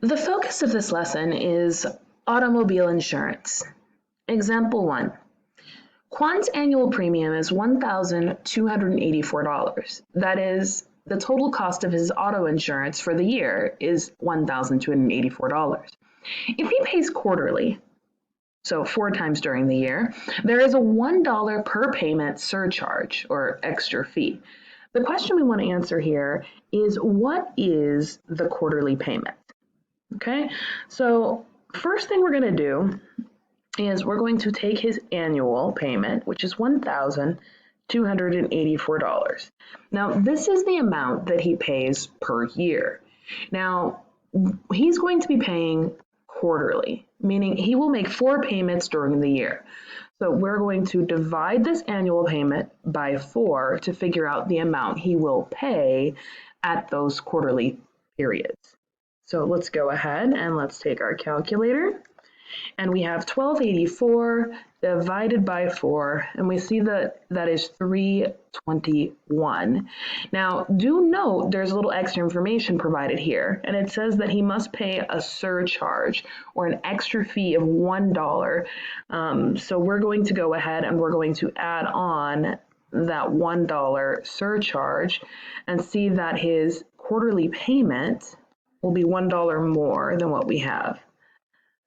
The focus of this lesson is automobile insurance. Example 1. Quant's annual premium is $1,284. That is, the total cost of his auto insurance for the year is $1,284. If he pays quarterly, so 4 times during the year, there is a $1 per payment surcharge or extra fee. The question we want to answer here is, what is the quarterly payment? Okay, so first thing we're going to do is we're going to take his annual payment, which is $1,284. Now, this is the amount that he pays per year. Now, he's going to be paying quarterly, meaning he will make 4 payments during the year. So we're going to divide this annual payment by 4 to figure out the amount he will pay at those quarterly periods. So let's go ahead and let's take our calculator. And we have 1284 divided by 4, and we see that that is 321. Now, do note there's a little extra information provided here, and it says that he must pay a surcharge or an extra fee of $1. So we're going to go ahead and we're going to add on that $1 surcharge and see that his quarterly payment will be $1 more than what we have.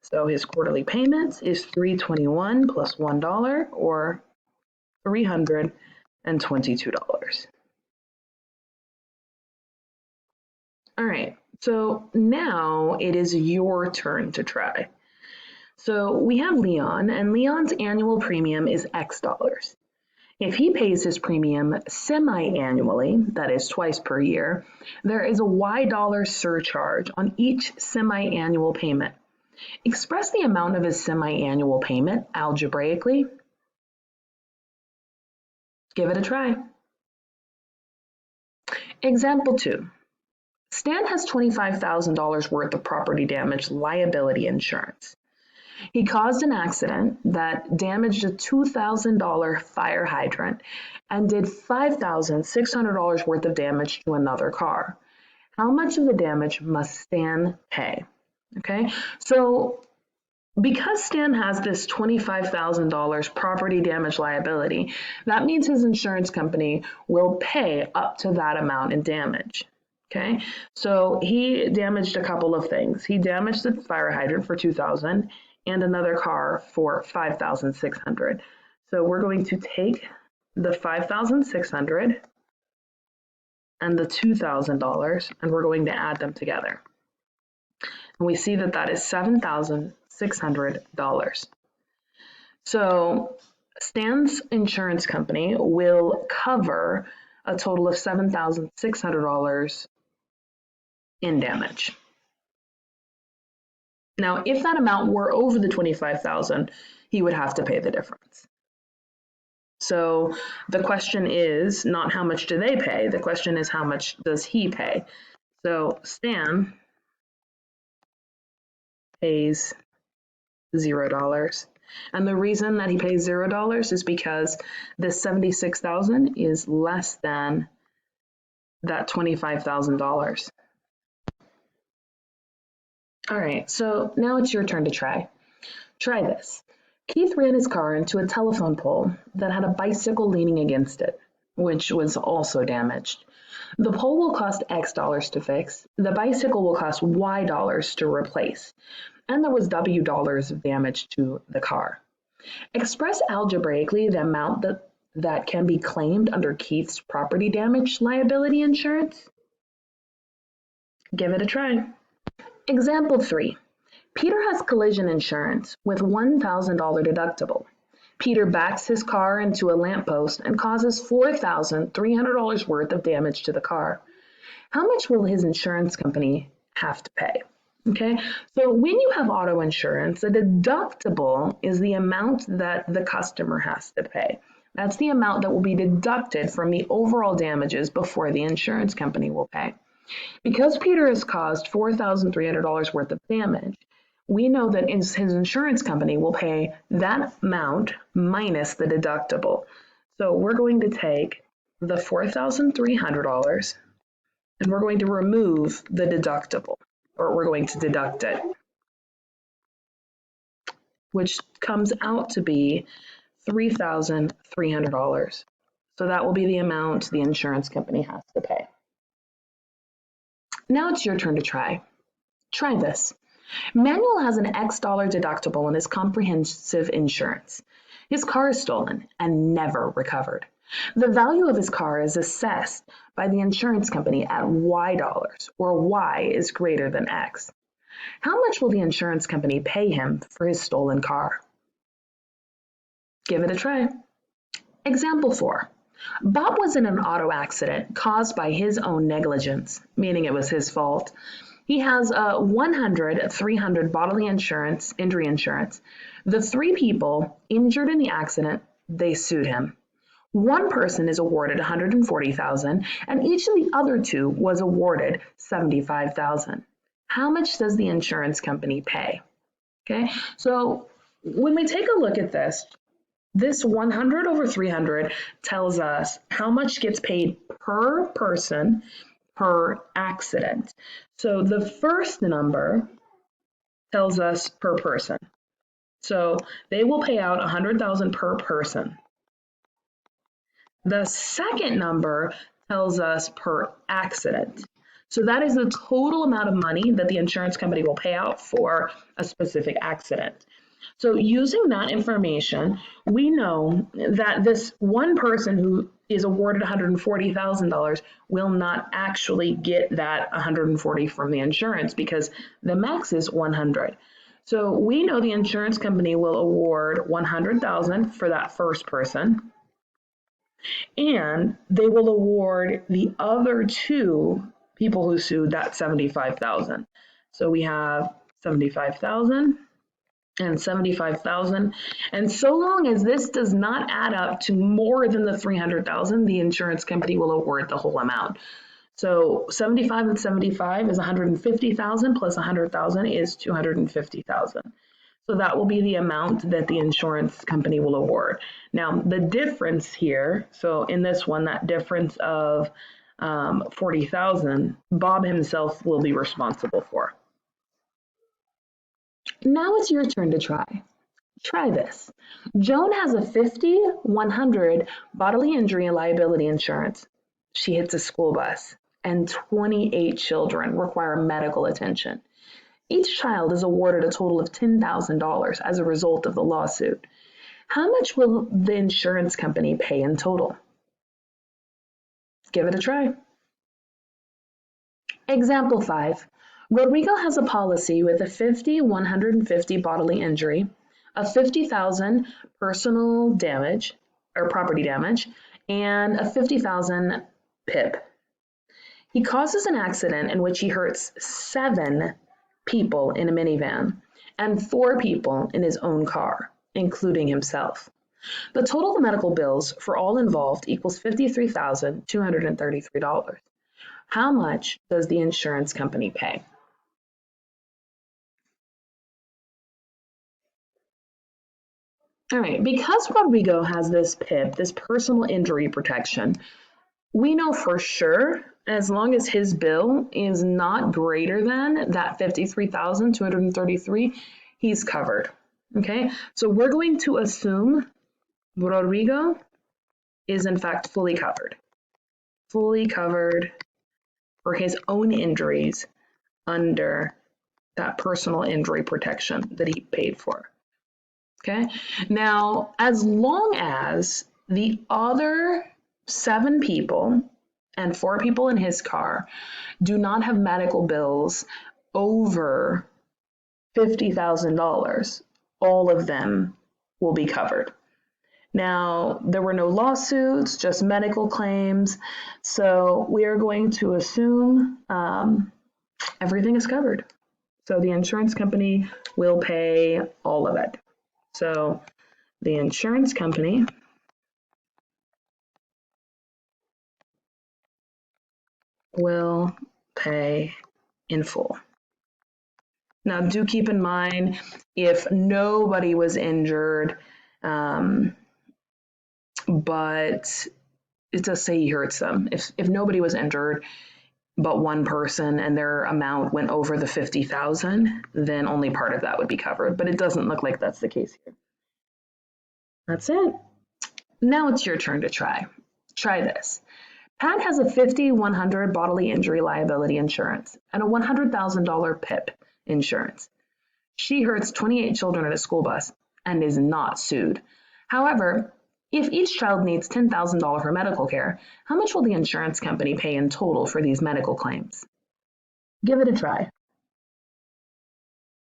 So his quarterly payments is $321 plus $1, or $322. All right, so now it is your turn to try. So we have Leon, and Leon's annual premium is X dollars. If he pays his premium semi-annually, that is twice per year, there is a Y dollar surcharge on each semi-annual payment. Express the amount of his semi-annual payment algebraically. Give it a try. Example 2. Stan has $25,000 worth of property damage liability insurance. He caused an accident that damaged a $2,000 fire hydrant and did $5,600 worth of damage to another car. How much of the damage must Stan pay? Okay, so because Stan has this $25,000 property damage liability, that means his insurance company will pay up to that amount in damage. Okay, so he damaged a couple of things. He damaged the fire hydrant for $2,000 and another car for $5,600. So we're going to take the $5,600 and the $2,000 and we're going to add them together. And we see that that is $7,600. So Stan's insurance company will cover a total of $7,600 in damage. Now, if that amount were over the $25,000, he would have to pay the difference. So the question is not how much do they pay, the question is how much does he pay. So Stan pays $0. And the reason that he pays $0 is because this $76,000 is less than that $25,000. All right, so now it's your turn to try. Try this. Keith ran his car into a telephone pole that had a bicycle leaning against it, which was also damaged. The pole will cost X dollars to fix, the bicycle will cost Y dollars to replace, and there was W dollars of damage to the car. Express algebraically the amount that can be claimed under Keith's property damage liability insurance. Give it a try. Example 3. Peter has collision insurance with $1,000 deductible. Peter backs his car into a lamppost and causes $4,300 worth of damage to the car. How much will his insurance company have to pay? Okay, so when you have auto insurance, a deductible is the amount that the customer has to pay. That's the amount that will be deducted from the overall damages before the insurance company will pay. Because Peter has caused $4,300 worth of damage, we know that his insurance company will pay that amount minus the deductible. So we're going to take the $4,300 and we're going to remove the deductible. or we're going to deduct it, which comes out to be $3,300. So that will be the amount the insurance company has to pay. Now it's your turn to try. Try this. Manuel has an X dollar deductible on his comprehensive insurance. His car is stolen and never recovered. The value of his car is assessed by the insurance company at Y dollars, or Y is greater than X. How much will the insurance company pay him for his stolen car? Give it a try. Example 4. Bob was in an auto accident caused by his own negligence, meaning it was his fault. He has a 300 bodily injury insurance. The 3 people injured in the accident, they sued him. One person is awarded $140,000, and each of the other 2 was awarded $75,000. How much does the insurance company pay? Okay, so when we take a look at this 100 over 300 tells us how much gets paid per person per accident. So the first number tells us per person. So they will pay out $100,000 per person. The second number tells us per accident. So that is the total amount of money that the insurance company will pay out for a specific accident. So using that information, we know that this one person who is awarded $140,000 will not actually get that $140,000 from the insurance because the max is $100,000. So we know the insurance company will award $100,000 for that first person, and they will award the other 2 people who sued that $75,000. So we have $75,000 and $75,000, and so long as this does not add up to more than the $300,000, the insurance company will award the whole amount. So 75 and 75 is $150,000 plus $100,000 is $250,000. So that will be the amount that the insurance company will award. Now the difference here, so in this one, that difference of $40,000, Bob himself will be responsible for. Now it's your turn to try. Try this. Joan has a 50/100 bodily injury and liability insurance. She hits a school bus, and 28 children require medical attention. Each child is awarded a total of $10,000 as a result of the lawsuit. How much will the insurance company pay in total? Give it a try. Example 5. Rodrigo has a policy with a 50/150 bodily injury, a $50,000 personal damage or property damage, and a $50,000 PIP. He causes an accident in which he hurts 7 people in a minivan and 4 people in his own car, including himself. The total medical bills for all involved equals $53,233. How much does the insurance company pay? All right, because Rodrigo has this PIP, this personal injury protection, we know for sure, as long as his bill is not greater than that $53,233, he's covered. Okay, so we're going to assume Rodrigo is in fact fully covered for his own injuries under that personal injury protection that he paid for. Okay, now as long as the other 7 people and 4 people in his car do not have medical bills over $50,000, all of them will be covered. Now, there were no lawsuits, just medical claims, so we are going to assume everything is covered. So the insurance company will pay all of it. So the insurance company will pay in full. Now, do keep in mind, if nobody was injured, but it does say he hurts them. If nobody was injured, but one person and their amount went over the 50,000, then only part of that would be covered. But it doesn't look like that's the case here. That's it. Now it's your turn to try. Try this. Pat has a 50/100 bodily injury liability insurance and a $100,000 PIP insurance. She hurts 28 children at a school bus and is not sued. However, if each child needs $10,000 for medical care, how much will the insurance company pay in total for these medical claims? Give it a try.